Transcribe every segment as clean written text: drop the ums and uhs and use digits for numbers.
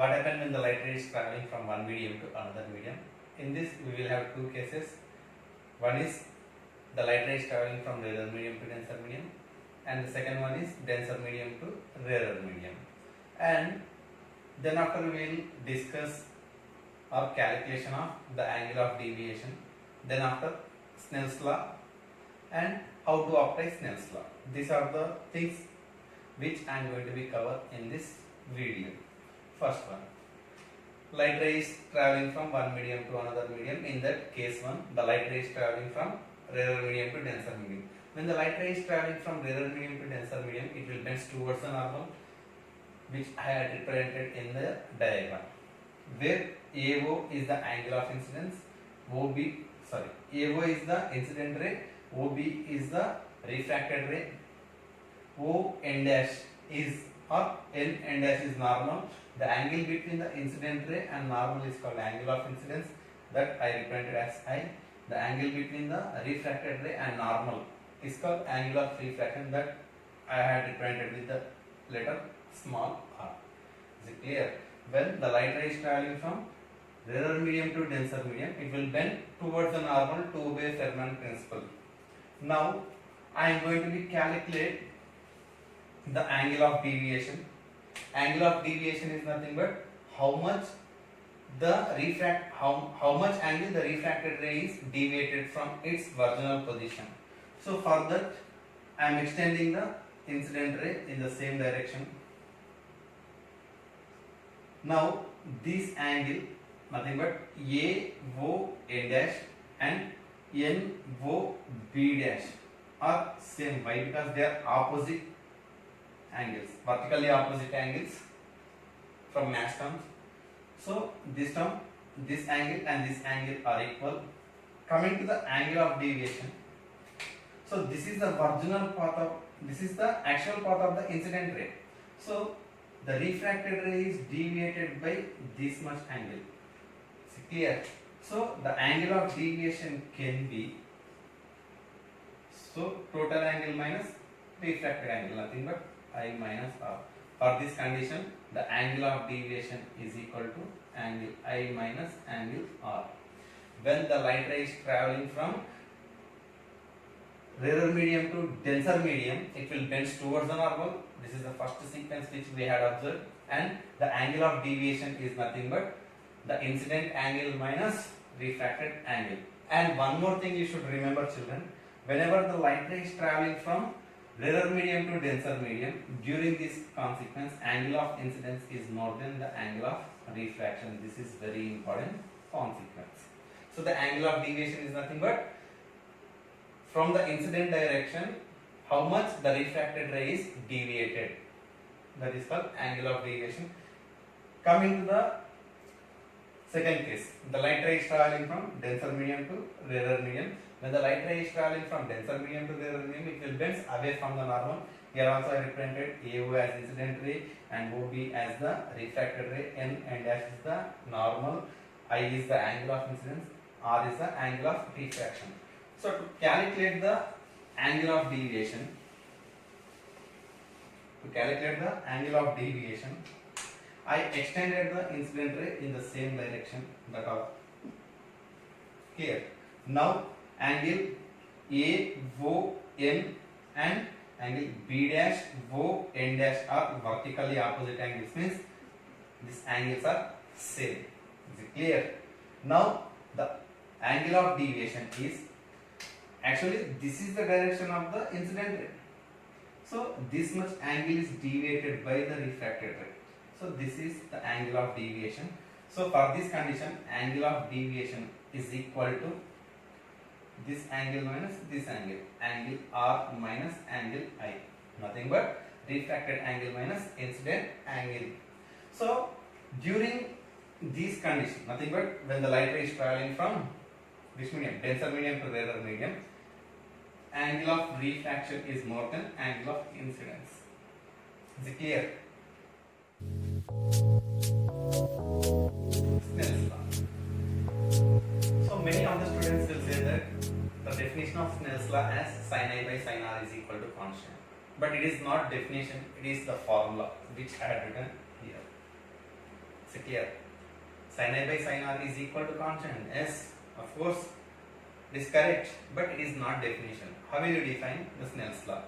what happens when the light ray is traveling from one medium to another medium. In this we will have two cases. One is the light ray is traveling from rarer medium to denser medium, and the second one is denser medium to rarer medium. And then after we will discuss our calculation of the angle of deviation, then after Snell's law and how to apply Snell's law. These are the things which I am going to be covered in this video. First one, light ray is traveling from one medium to another medium. In that case one, the light ray is traveling from rarer medium to denser medium. When the light ray is traveling from rarer medium to denser medium, it will bend towards the normal, which I had represented in the diagram, where AO is the angle of incidence, AO is the incident ray, OB is the refracted ray, ON dash is or N dash is normal. The angle between the incident ray and normal is called angle of incidence, that I represented as I. The angle between the refracted ray and normal is called angle of refraction, that I had represented with the letter small r. Is it clear? When the light ray is traveling from rarer medium to denser medium, it will bend towards the normal to obey Fermat principle. Now I am going to be calculate the angle of deviation. Angle of deviation is nothing but how much angle the refracted ray is deviated from its original position. So for that I am extending the incident ray in the same direction. Now this angle nothing but AON dash and NOB dash are same. Why? Because they are opposite angles, vertically opposite angles from mass terms. So this term, this angle and this angle are equal. Coming to the angle of deviation, so this is the original path of, this is the actual path of the incident ray. So the refracted ray is deviated by this much angle. Is it clear? So the angle of deviation can be, so total angle minus refracted angle, nothing but I minus R. For this condition, the angle of deviation is equal to angle I minus angle R. When the light ray is traveling from rarer medium to denser medium, it will bend towards the normal. This is the first sequence which we had observed, and the angle of deviation is nothing but the incident angle minus refracted angle. And one more thing you should remember, children, whenever the light ray is traveling from rarer medium to denser medium, during this consequence angle of incidence is more than the angle of refraction. This is very important consequence. So the angle of deviation is nothing but from the incident direction how much the refracted ray is deviated, that is called angle of deviation. Coming to the second case, the light ray is traveling from denser medium to rarer medium. When the light ray is traveling from denser medium to rarer medium, it will bend away from the normal. Here also I represented AO as incident ray and OB as the refracted ray. N dash is the normal, I is the angle of incidence, R is the angle of refraction. So to calculate the angle of deviation, I extended the incident ray in the same direction, that of here. Now angle AON and angle B dash ON dash are vertically opposite angles, means these angles are same. Is it clear? Now the angle of deviation is, actually this is the direction of the incident ray. So this much angle is deviated by the refracted ray. So this is the angle of deviation. So for this condition, angle of deviation is equal to this angle minus this angle, angle R minus angle I, nothing but refracted angle minus incident angle. So during this condition, nothing but when the light ray is traveling from this medium, denser medium to rarer medium, angle of refraction is more than angle of incidence. Is it clear? Snell's law. So many of the students will say that the definition of Snell's law as sin I by sin R is equal to constant. But it is not definition, it is the formula which I had written here. Is it clear? Sin I by sin R is equal to constant. Yes, of course, it is correct, but it is not definition. How will you define the Snell's law?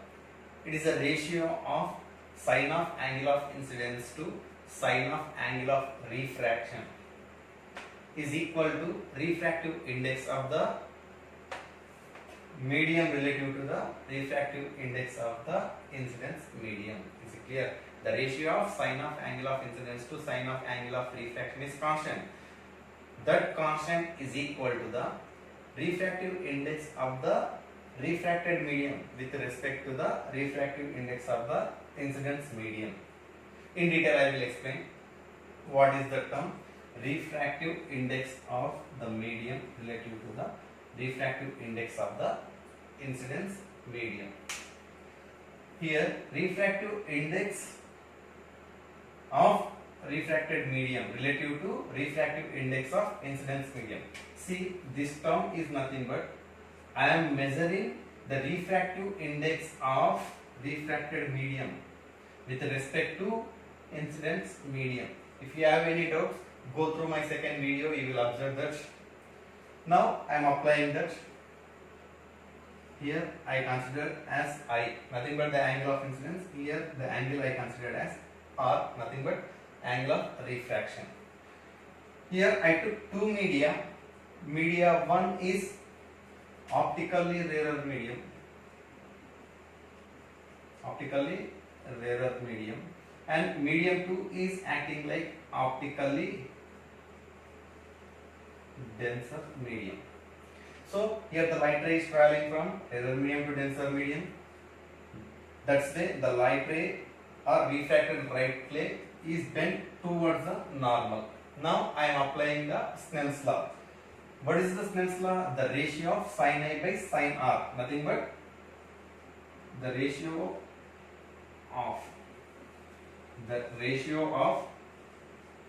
It is a ratio of sine of angle of incidence to sine of angle of refraction is equal to refractive index of the medium relative to the refractive index of the incidence medium. Is it clear? The ratio of sine of angle of incidence to sine of angle of refraction is constant. That constant is equal to the refractive index of the refracted medium with respect to the refractive index of the incidence medium. In detail I will explain what is the term refractive index of the medium relative to the refractive index of the incidence medium. Here refractive index of refracted medium relative to refractive index of incidence medium. See, this term is nothing but I am measuring the refractive index of refracted medium with respect to incidence medium. If you have any doubts, go through my second video, you will observe that. Now I am applying that. Here I consider as I, nothing but the angle of incidence. Here the angle I considered as R, nothing but angle of refraction. Here I took two media. Media 1 is optically rarer medium. Optically rarer medium. And medium 2 is acting like optically denser medium. So here the light ray is traveling from rarer medium to denser medium. That's why the light ray or refracted light ray is bent towards the normal. Now I am applying the Snell's law. What is the Snell's law? The ratio of sin I by sin R. Nothing but the ratio of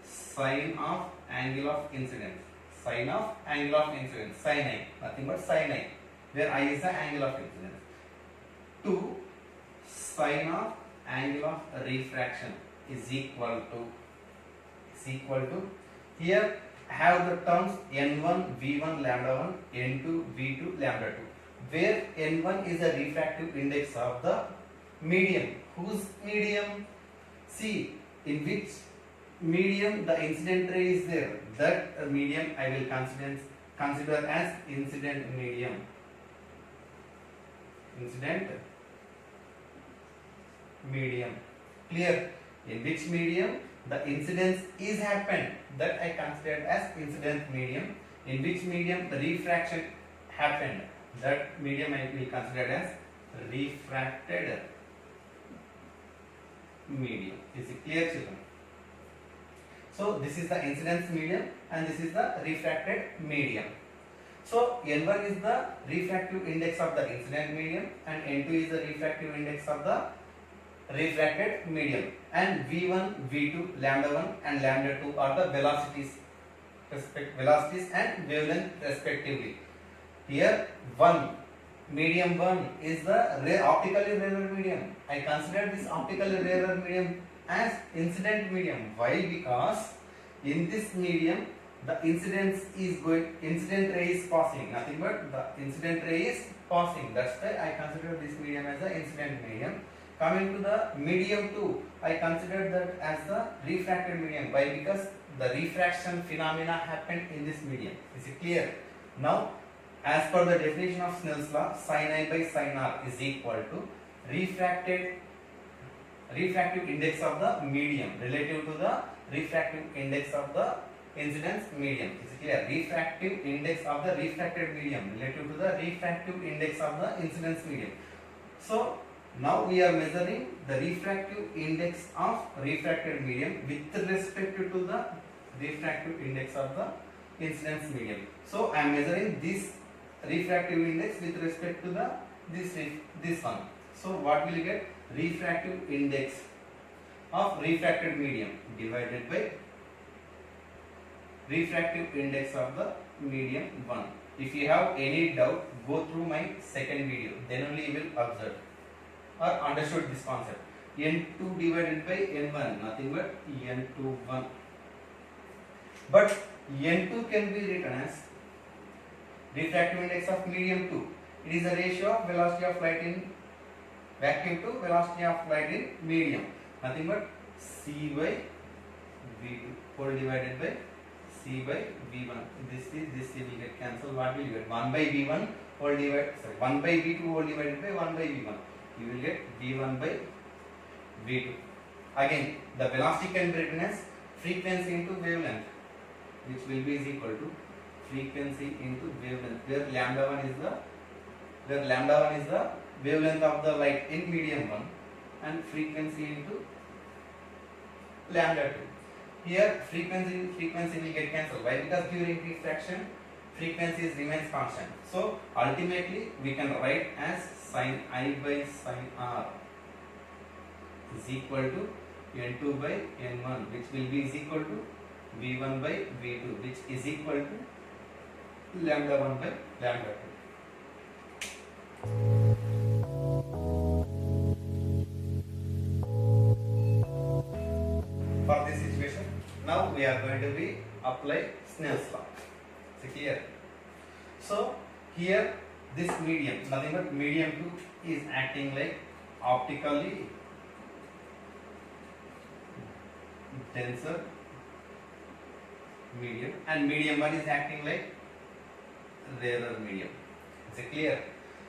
sine of angle of incidence. Sine of angle of incidence. Sin I. Nothing but sin I. Where I is the angle of incidence. To sine of angle of refraction is equal to here have the terms n1 v1 lambda 1 n2 v2 lambda 2 where n1 is a refractive index of the medium. Whose medium? See, in which medium the incident ray is there, that medium I will consider as incident medium. Incident medium. Clear? In which medium the incidence is happened, that I considered as incident medium. In which medium the refraction happened, that medium I will consider as refracted medium. Is it clear, children? So this is the incidence medium and this is the refracted medium. So N1 is the refractive index of the incident medium and N2 is the refractive index of the refracted medium, and V1, V2, lambda 1 and lambda 2 are the velocities and wavelength respectively. Here medium 1 is the optically rarer medium. I consider this optically rarer medium as incident medium. Why? Because in this medium the incident ray is passing, nothing but the incident ray is passing. That's why I consider this medium as the incident medium. Coming to the medium 2, I consider that as the refracted medium. Why? Because the refraction phenomena happened in this medium. Is it clear? Now, as per the definition of Snell's law, sin I by sin R is equal to refractive index of the medium relative to the refractive index of the incidence medium. Is it clear? Refractive index of the refracted medium relative to the refractive index of the incidence medium. So now we are measuring the refractive index of refracted medium with respect to the refractive index of the incidence medium. So I am measuring this refractive index with respect to the this one. So what will you get? Refractive index of refracted medium divided by refractive index of the medium 1. If you have any doubt, go through my second video, then only you will observe or understood this concept. N2 divided by N1, nothing but N21. But N2 can be written as refractive index of medium 2. It is the ratio of velocity of light in vacuum to velocity of light in medium. Nothing but C by V2 whole divided by C by V1. This will get cancelled. What will you get? 1 by V1 whole divided, 1 by V2 whole divided by 1 by V1. You will get V1 by V2. Again, the velocity can be written as frequency into wavelength, which will be is equal to frequency into wavelength, where lambda 1 is the wavelength of the light in medium 1 and frequency into lambda 2. Here frequency will get cancelled. Why? Because during refraction frequency remains constant. So ultimately we can write as sin I by sin R is equal to N2 by N1, which will be is equal to V1 by V2, which is equal to lambda 1 by lambda 2. For this situation, now we are going to apply Snell's law. Is it clear? So here this medium, nothing but medium 2 is acting like optically denser medium, and medium 1 is acting like rarer medium. Is it clear?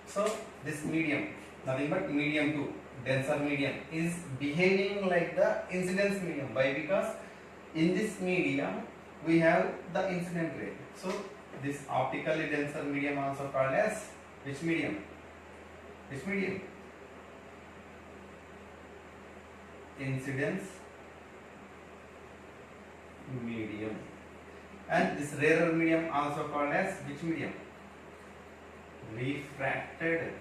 So this medium, nothing but medium 2, denser medium, is behaving like the incidence medium. Why? Because in this medium we have the incident ray. So this optically denser medium also called as which medium? Which medium? Incidence medium. And this rarer medium also called as which medium? Refracted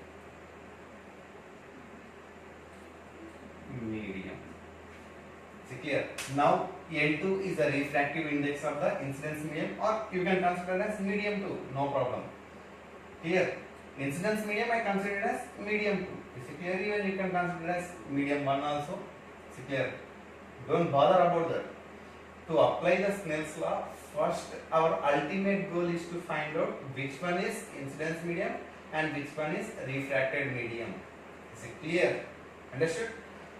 medium. Is it clear? Now N2 is the refractive index of the incidence medium, or you can consider it as medium 2, no problem. Clear? Incidence medium I consider it as medium 2. Is it clear? Even you can consider it as medium 1 also. Is it clear? Don't bother about that. To apply the Snell's law, first our ultimate goal is to find out which one is incidence medium and which one is refracted medium. Is it clear? Understood?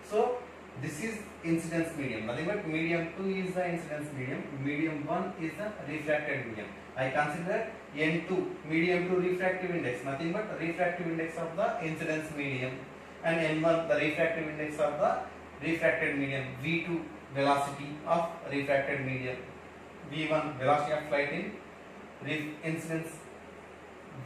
So this is incidence medium. Nothing but medium 2 is the incidence medium, medium 1 is the refracted medium. I consider N2 medium 2 refractive index, nothing but refractive index of the incidence medium, and N1 the refractive index of the refracted medium, V2 velocity of refracted medium, V1 velocity of light in incidence,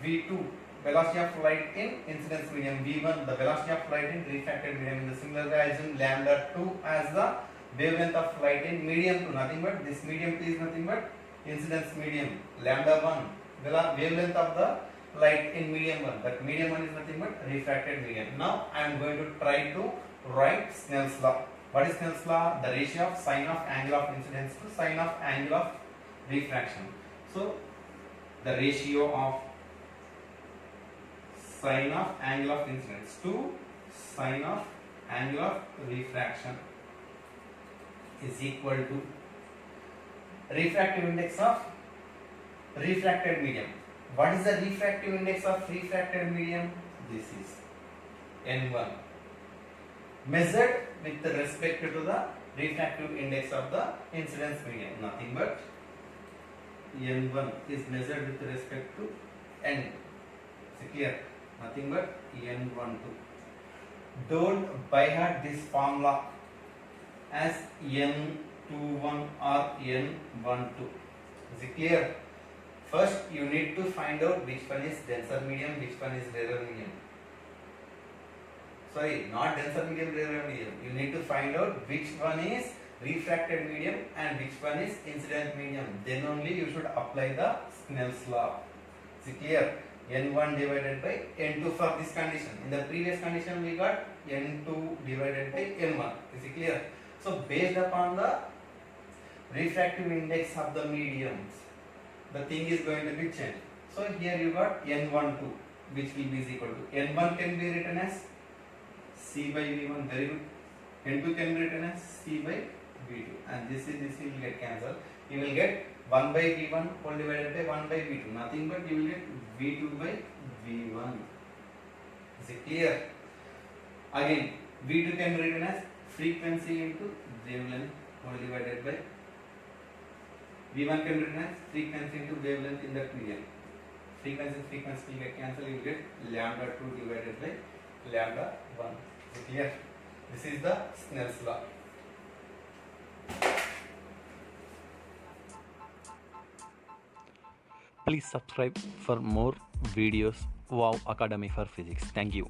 V2 velocity of light in incidence medium, V1 the velocity of light in refracted medium. In the similar way I assume lambda 2 as the wavelength of light in medium 2, nothing but this medium 2 is nothing but incidence medium, lambda 1 wavelength of the light in medium 1, that medium 1 is nothing but refracted medium. Now I am going to try to write Snell's law. What is Snell's law? The ratio of sine of angle of incidence to sine of angle of refraction. So the ratio of sine of angle of incidence to sine of angle of refraction is equal to refractive index of refracted medium. What is the refractive index of refracted medium? This is N1, measured with respect to the refractive index of the incidence medium. Nothing but N1 is measured with respect to N. Is it clear? Nothing but N12. Don't by heart this formula as N21 or N12. Is it clear? First you need to find out which one is denser medium, which one is rarer medium. Sorry, not denser medium, rarer medium. You need to find out which one is refracted medium and which one is incident medium. Then only you should apply the Snell's law. Is it clear? N1 divided by N2 for this condition. In the previous condition we got N2 divided by N1. Is it clear? So based upon the refractive index of the mediums, the thing is going to be changed. So here you got N12, which will be equal to N1 can be written as C by V1, very good. N2 can be written as C by V2, and this will get cancelled. You will get 1 by V1 whole divided by 1 by V2. Nothing but you will get V2 by V1. Is it clear? Again, V2 can be written as frequency into wavelength whole divided by V1 can be written as frequency into wavelength in that medium. Frequency will get cancelled. You will get lambda 2 divided by lambda 1. Is it clear? This is the Snell's law. Please subscribe for more videos. Wow Academy for Physics. Thank you.